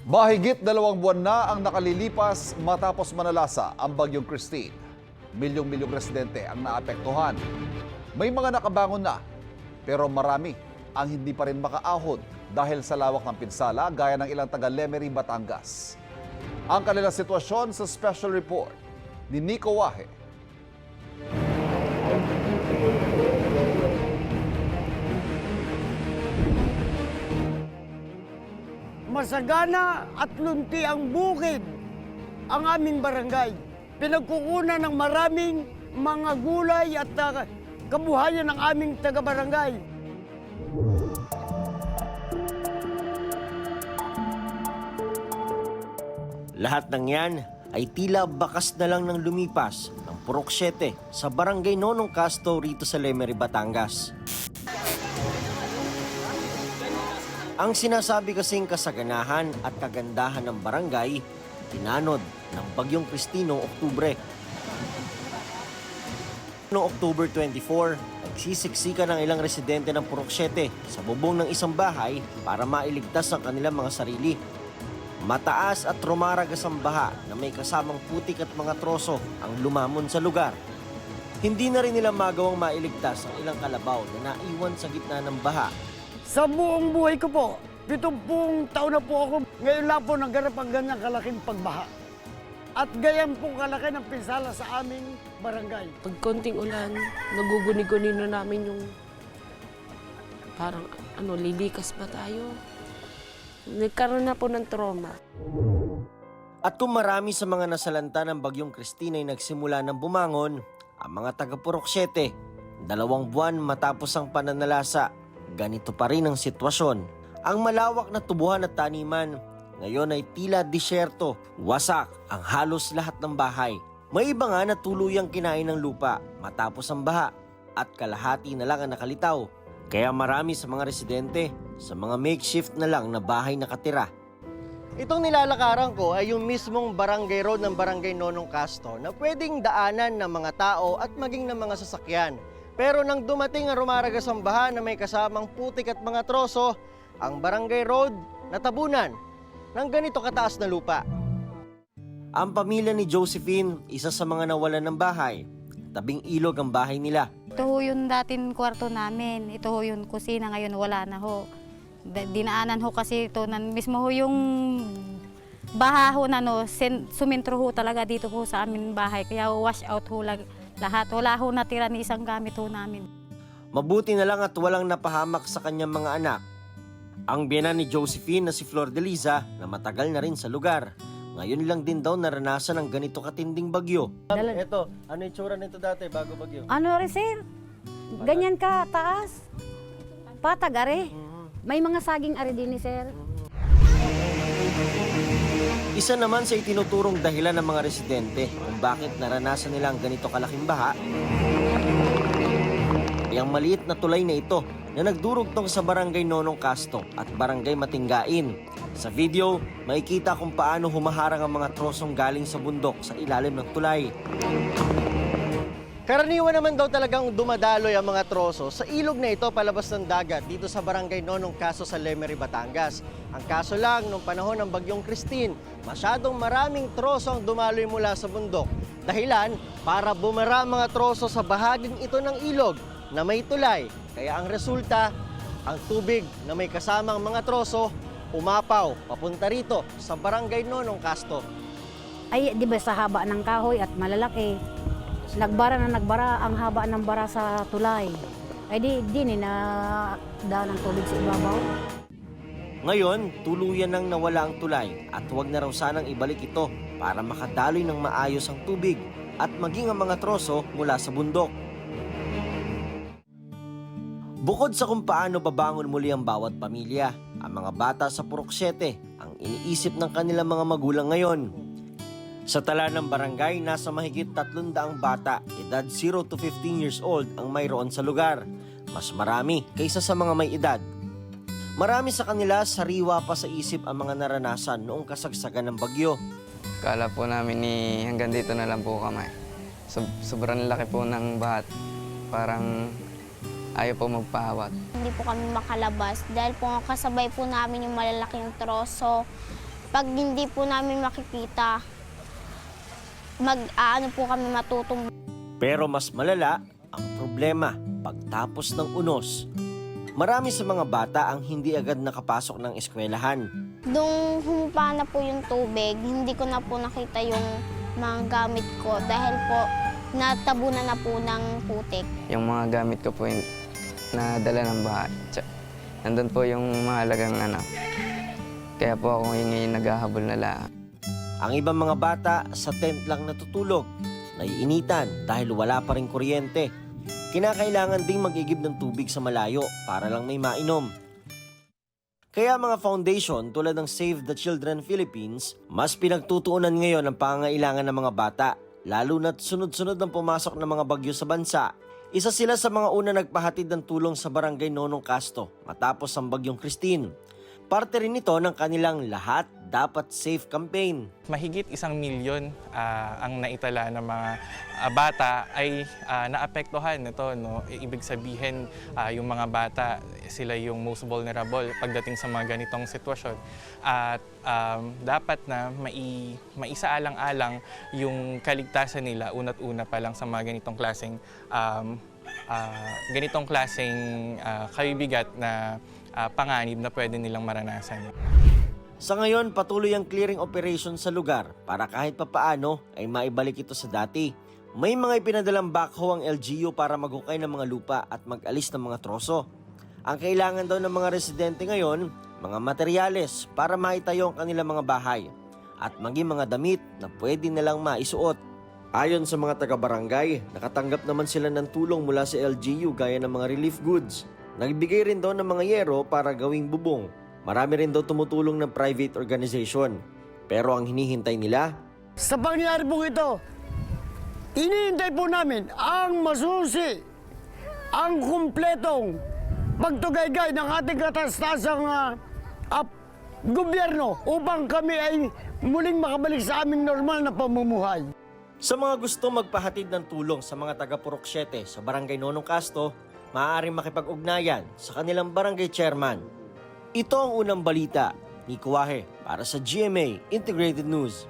Mahigit 2 buwan na ang nakalilipas matapos manalasa ang bagyong Christine. Milyong-milyong residente ang naapektuhan. May mga nakabangon na, pero marami ang hindi pa rin makaahon dahil sa lawak ng pinsala gaya ng ilang taga Lemery, Batangas. Ang kanilang sitwasyon sa special report ni Nico Wahe. Masagana at lunti ang bukid ang aming barangay. Pinagkukunan ng maraming mga gulay at kabuhayan ng aming taga-barangay. Lahat ng yan ay tila bakas na lang ng lumipas ng Purok 7 sa Barangay Nonong Casto rito sa Lemery, Batangas. Ang sinasabi kasing kasaganahan at kagandahan ng barangay, tinanod ng bagyong Christine noong Oktubre. Noong October 24, nagsisiksika ng ilang residente ng Purok 7 sa bubong ng isang bahay para mailigtas ang kanilang mga sarili. Mataas at rumaragas ang baha na may kasamang putik at mga troso ang lumamon sa lugar. Hindi na rin nila magawang mailigtas ang ilang kalabaw na naiwan sa gitna ng baha. Sa buong buhay ko po, 70 taon na po ako. Ngayon lang po nagganap ang ganyang kalaking pagbaha. At ganyan po kalaki ng pinsala sa aming barangay. Pag konting ulan, naguguni-guni na namin yung parang lilikas pa tayo. Nagkaroon na po ng trauma. At kung marami sa mga nasalanta ng bagyong Christine ay nagsimula ng bumangon, ang mga taga-Purok 7, 2 buwan matapos ang pananalasa, ganito pa rin ang sitwasyon. Ang malawak na tubuhan at taniman, ngayon ay tila disyerto, wasak ang halos lahat ng bahay. May iba nga na tuluyang kinain ng lupa matapos ang baha at kalahati na lang ang nakalitaw. Kaya marami sa mga residente sa mga makeshift na lang na bahay nakatira. Itong nilalakaran ko ay yung mismong barangay road ng Barangay Nonong Casto na pwedeng daanan ng mga tao at maging ng mga sasakyan. Pero nang dumating ang rumaragas ang baha na may kasamang putik at mga troso, ang barangay road natabunan ng ganito kataas na lupa. Ang pamilya ni Josephine, isa sa mga nawalan ng bahay. Tabing ilog ang bahay nila. Ito ho yung dating kwarto namin. Ito ho yung kusina, ngayon wala na ho. Dinaanan ho kasi ito, mismo ho yung baha ho na sumintro ho talaga dito ho sa aming bahay. Kaya wash out ho lahat. Wala ho natira ni isang gamit ho namin. Mabuti na lang at walang napahamak sa kanyang mga anak. Ang biyenan ni Josephine na si Flor de Liza na matagal na rin sa lugar. Ngayon lang din daw naranasan ng ganito katinding bagyo. Ito, ano yung tsura nito dati bago bagyo? Ano rin sir? Ganyan ka taas. Patag are. May mga saging are din ni sir. Isa naman sa itinuturong dahilan ng mga residente kung bakit naranasan nila ang ganito kalaking baha, ay ang maliit na tulay na ito na nagdurugtong sa Barangay Nonong Casto at Barangay Matinggain. Sa video, makikita kung paano humaharang ang mga trosong galing sa bundok sa ilalim ng tulay. Karaniwan naman daw talagang dumadaloy ang mga troso sa ilog na ito palabas ng dagat dito sa Barangay Nonong Casto sa Lemery, Batangas. Ang kaso lang, nung panahon ng bagyong Christine, masyadong maraming troso ang dumaloy mula sa bundok. Dahilan, para bumara ang mga troso sa bahaging ito ng ilog na may tulay. Kaya ang resulta, ang tubig na may kasamang mga troso, umapaw papunta rito sa Barangay Nonong Casto. Ay, di ba sa haba ng kahoy at malalaki. Nagbara ang haba ng bara sa tulay. Ay di na daan ng tubig sa ibabaw. Ngayon, tuluyan nang nawala ang tulay at huwag na raw sanang ibalik ito para makadaloy ng maayos ang tubig at maging ang mga troso mula sa bundok. Bukod sa kung paano babangon muli ang bawat pamilya, ang mga bata sa Purok 7 ang iniisip ng kanilang mga magulang ngayon. Sa tala ng barangay, nasa mahigit 300 bata, edad 0 to 15 years old ang mayroon sa lugar. Mas marami kaysa sa mga may edad. Marami sa kanila sariwa pa sa isip ang mga naranasan noong kasagsagan ng bagyo. Kala po namin hanggang dito na lang po kami. Sobrang laki po ng bahat. Parang ayaw po magpahawat. Hindi po kami makalabas dahil po kasabay po namin yung malalaking troso. pag hindi po namin makikita, mag-aano po kami matutong. Pero mas malala ang problema pagtapos ng unos. Marami sa mga bata ang hindi agad nakapasok ng eskwelahan. Nung humupa na po yung tubig, hindi ko na po nakita yung mga gamit ko dahil po natabunan na po ng putik. Yung mga gamit ko po yung nadala ng baha. Nandun po yung mahalagang Kaya po ako yung naghahabol na lang. Ang ibang mga bata sa tent lang natutulog, naiinitan dahil wala pa rin kuryente. Kinakailangan ding mag-igib ng tubig sa malayo para lang may mainom. Kaya mga foundation tulad ng Save the Children Philippines, mas pinagtutuunan ngayon ang pangangailangan ng mga bata, lalo na't sunod-sunod ang pumasok ng mga bagyo sa bansa. Isa sila sa mga una nagpahatid ng tulong sa barangay Nonong Casto matapos ang bagyong Christine. Parte rin ito ng kanilang Lahat Dapat Safe campaign. Mahigit 1 milyon ang naitala ng mga bata ay naapektuhan nito. No? Ibig sabihin, yung mga bata, sila yung most vulnerable pagdating sa mga ganitong sitwasyon. At dapat na maisaalang-alang yung kaligtasan nila una't una pa lang sa mga ganitong klaseng kabibigat na panganib na pwede nilang maranasan. Sa ngayon, patuloy ang clearing operation sa lugar para kahit papaano ay maibalik ito sa dati. May mga ipinadalang backhoe ang LGU para maghukay ng mga lupa at mag-alis ng mga troso. Ang kailangan daw ng mga residente ngayon, mga materyales para maitayo ang kanilang mga bahay at maging mga damit na pwede nilang maisuot. Ayon sa mga taga-barangay, nakatanggap naman sila ng tulong mula sa LGU gaya ng mga relief goods. Nagbigay rin daw ng mga yero para gawing bubong. Marami rin daw tumutulong ng private organization. Pero ang hinihintay nila, Sa pangyayari po ito, inihintay po namin ang masusi, ang kumpletong pagtugaygay ng ating katastasang gobyerno upang kami ay muling makabalik sa aming normal na pamumuhay. sa mga gusto magpahatid ng tulong sa mga taga-Purok 7 sa Barangay Nonong Casto, maaaring makipag-ugnayan sa kanilang barangay chairman. Ito ang unang balita ni Kuwahe para sa GMA Integrated News.